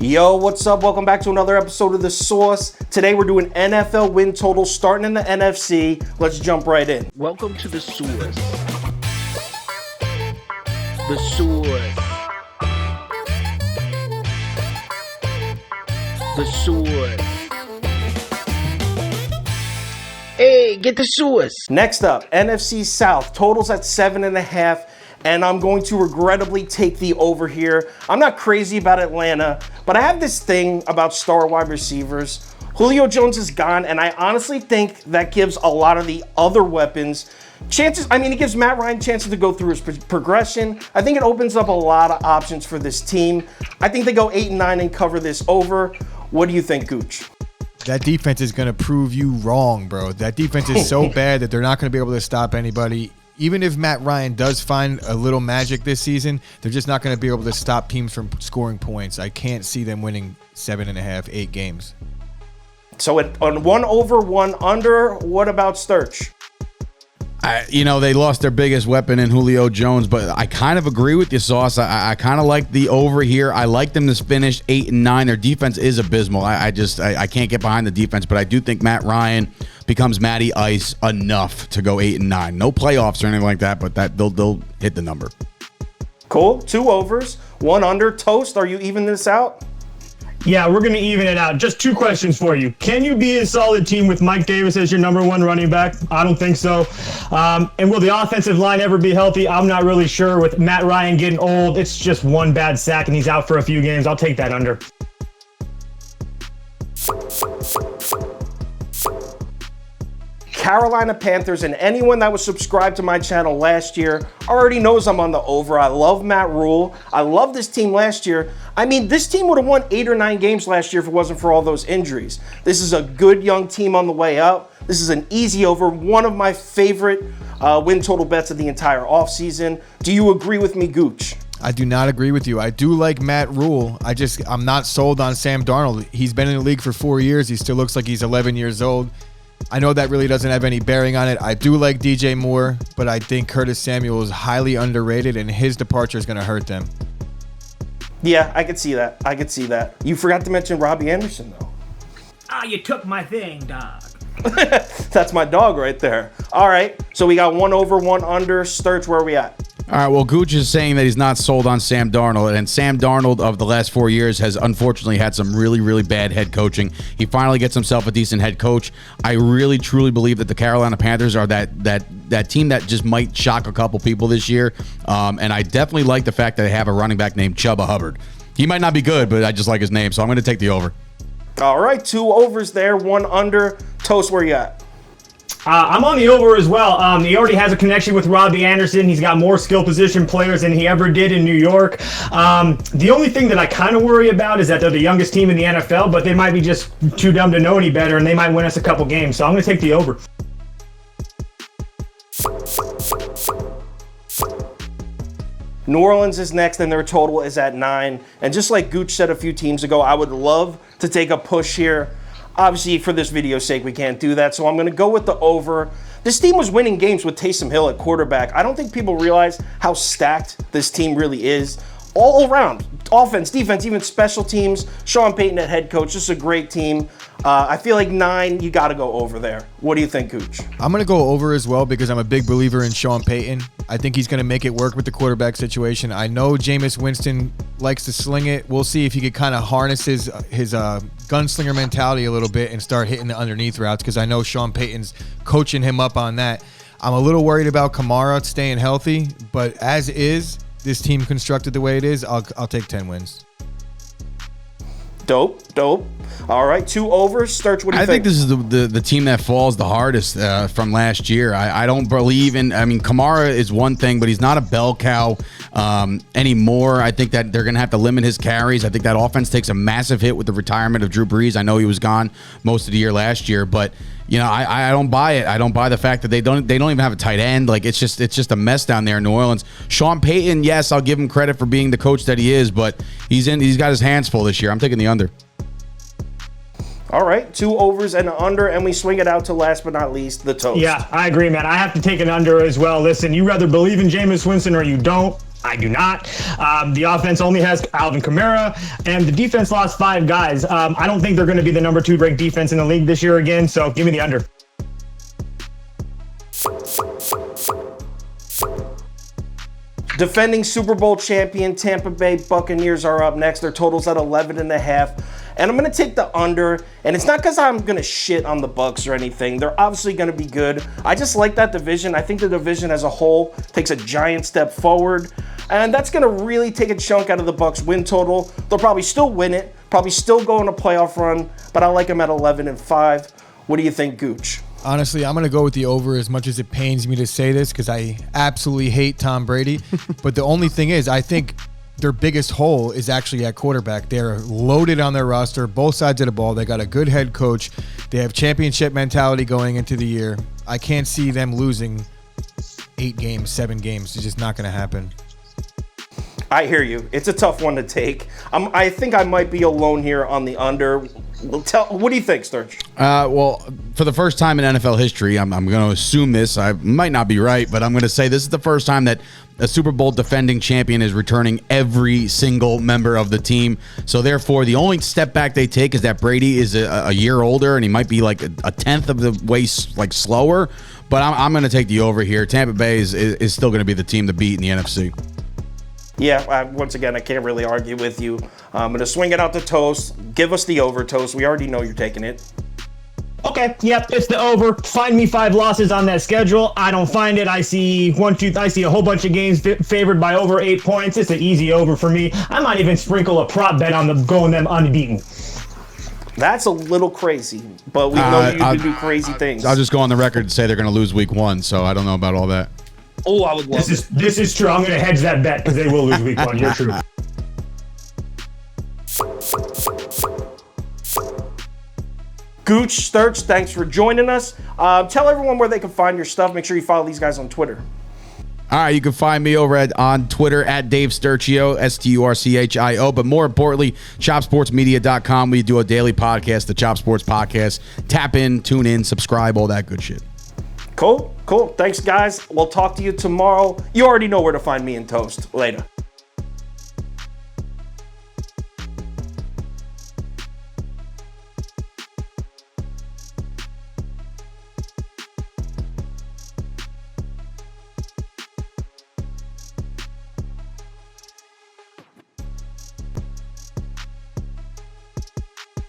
Yo, what's up? Welcome back to another episode of The Sauce. Today we're doing NFL win total starting in the NFC. Let's jump right in. Welcome to The Sauce. The Sauce. The Sauce. Hey, get the sauce. Next up, NFC South. Totals at 7.5. And I'm going to regrettably take the over here. I'm not crazy about Atlanta, but I have this thing about star wide receivers. Julio Jones is gone, and I honestly think that gives a lot of the other weapons chances. I mean, it gives Matt Ryan chances to go through his progression. I think it opens up a lot of options for this team. I think they go 8-9 and cover this over. What do you think, Gooch? That defense is going to prove you wrong, bro. That defense is so bad that they're not going to be able to stop anybody. Even if Matt Ryan does find a little magic this season, they're just not going to be able to stop teams from scoring points. I can't see them winning 7.5, 8 games. So on 1 over, 1 under, what about Sturch? They lost their biggest weapon in Julio Jones, but I kind of agree with you, Sauce. I kind of like the over here. I like them to finish 8-9. Their defense is abysmal. I can't get behind the defense, but I do think Matt Ryan becomes Matty Ice enough to go 8-9. No playoffs or anything like that, but they'll hit the number. Cool. 2 overs, 1 under. Toast, are you even this out? Yeah, we're going to even it out. Just 2 questions for you. Can you be a solid team with Mike Davis as your number 1 running back? I don't think so. And will the offensive line ever be healthy? I'm not really sure. With Matt Ryan getting old, it's just 1 bad sack and he's out for a few games. I'll take that under. Carolina Panthers, and anyone that was subscribed to my channel last year already knows I'm on the over. I love Matt Rule. I love this team last year. I mean, this team would have won 8 or 9 games last year if it wasn't for all those injuries. This is a good young team on the way up. This is an easy over, one of my favorite win total bets of the entire offseason. Do you agree with me, Gooch? I do not agree with you. I do like Matt Rule. I'm not sold on Sam Darnold. He's been in the league for 4 years. He still looks like he's 11 years old. I know that really doesn't have any bearing on it. I do like DJ Moore, but I think Curtis Samuel is highly underrated, and his departure is going to hurt them. Yeah, I could see that. You forgot to mention Robbie Anderson, though. You took my thing, dog. That's my dog right there. All right, so we got 1 over, 1 under. Sturch, where are we at? All right, well, Gooch is saying that he's not sold on Sam Darnold, and Sam Darnold of the last 4 years has unfortunately had some really, really bad head coaching. He finally gets himself a decent head coach. I really, truly believe that the Carolina Panthers are that team that just might shock a couple people this year, and I definitely like the fact that they have a running back named Chuba Hubbard. He might not be good, but I just like his name, so I'm going to take the over. All right, 2 overs there, 1 under. Toast, where you at? I'm on the over as well. He already has a connection with Robbie Anderson. He's got more skill position players than he ever did in New York. The only thing that I kind of worry about is that they're the youngest team in the NFL, but they might be just too dumb to know any better, and they might win us a couple games. So I'm going to take the over. New Orleans is next, and their total is at 9. And just like Gooch said a few teams ago, I would love to take a push here. Obviously, for this video's sake, we can't do that, so I'm going to go with the over. This team was winning games with Taysom Hill at quarterback. I don't think people realize how stacked this team really is. All around, offense, defense, even special teams. Sean Payton at head coach, just a great team. I feel like 9, you got to go over there. What do you think, Gooch? I'm going to go over as well because I'm a big believer in Sean Payton. I think he's going to make it work with the quarterback situation. I know Jameis Winston likes to sling it. We'll see if he could kind of harness his gunslinger mentality a little bit and start hitting the underneath routes because I know Sean Payton's coaching him up on that. I'm a little worried about Kamara staying healthy, but as is, this team constructed the way it is, I'll take 10 wins. Dope. All right, 2 overs. Sturch, what do you think? I think this is the team that falls the hardest from last year. I don't believe in. I mean, Kamara is one thing, but he's not a bell cow anymore. I think that they're going to have to limit his carries. I think that offense takes a massive hit with the retirement of Drew Brees. I know he was gone most of the year last year, but I don't buy it. I don't buy the fact that they don't even have a tight end. Like it's just a mess down there in New Orleans. Sean Payton, yes, I'll give him credit for being the coach that he is, but he's got his hands full this year. I'm taking the under. All right, 2 overs and an under, and we swing it out to last but not least, the toast. Yeah, I agree, man. I have to take an under as well. Listen, you rather believe in Jameis Winston or you don't. I do not. The offense only has Alvin Kamara, and the defense lost 5 guys. I don't think they're going to be the number 2 ranked defense in the league this year again, so give me the under. Defending Super Bowl champion Tampa Bay Buccaneers are up next. Their total's at 11.5. And I'm going to take the under. And it's not because I'm going to shit on the Bucs or anything. They're obviously going to be good. I just like that division. I think the division as a whole takes a giant step forward. And that's going to really take a chunk out of the Bucs win total. They'll probably still win it. Probably still go on a playoff run. But I like them at 11.5. What do you think, Gooch? Honestly, I'm going to go with the over as much as it pains me to say this because I absolutely hate Tom Brady. But the only thing is, I think their biggest hole is actually at quarterback. They're loaded on their roster, both sides of the ball. They got a good head coach. They have championship mentality going into the year. I can't see them losing 8 games, 7 games. It's just not going to happen. I hear you. It's a tough one to take. I think I might be alone here on the under. What do you think, Sturch? Well, for the first time in NFL history, I'm going to assume this. I might not be right, but I'm going to say this is the first time that a Super Bowl defending champion is returning every single member of the team. So therefore, the only step back they take is that Brady is a year older, and he might be like a tenth of the way slower. But I'm going to take the over here. Tampa Bay is still going to be the team to beat in the NFC. Yeah, once again, I can't really argue with you. I'm going to swing it out to Toast. Give us the over, Toast. We already know you're taking it. Okay, yep, it's the over. Find me 5 losses on that schedule. I don't find it. I see a whole bunch of games favored by over 8 points. It's an easy over for me. I might even sprinkle a prop bet on them going them unbeaten. That's a little crazy, but we know you can do crazy things. I'll just go on the record and say they're going to lose week 1, so I don't know about all that. Oh, I would love This is true. I'm going to hedge that bet because they will lose week 1. You're true. Gooch, Sturch, thanks for joining us. Tell everyone where they can find your stuff. Make sure you follow these guys on Twitter. All right, you can find me over on Twitter at Dave Sturchio, Sturchio. But more importantly, ChopSportsMedia.com. We do a daily podcast, the Chop Sports Podcast. Tap in, tune in, subscribe, all that good shit. Cool. Thanks, guys. We'll talk to you tomorrow. You already know where to find me and Toast. Later.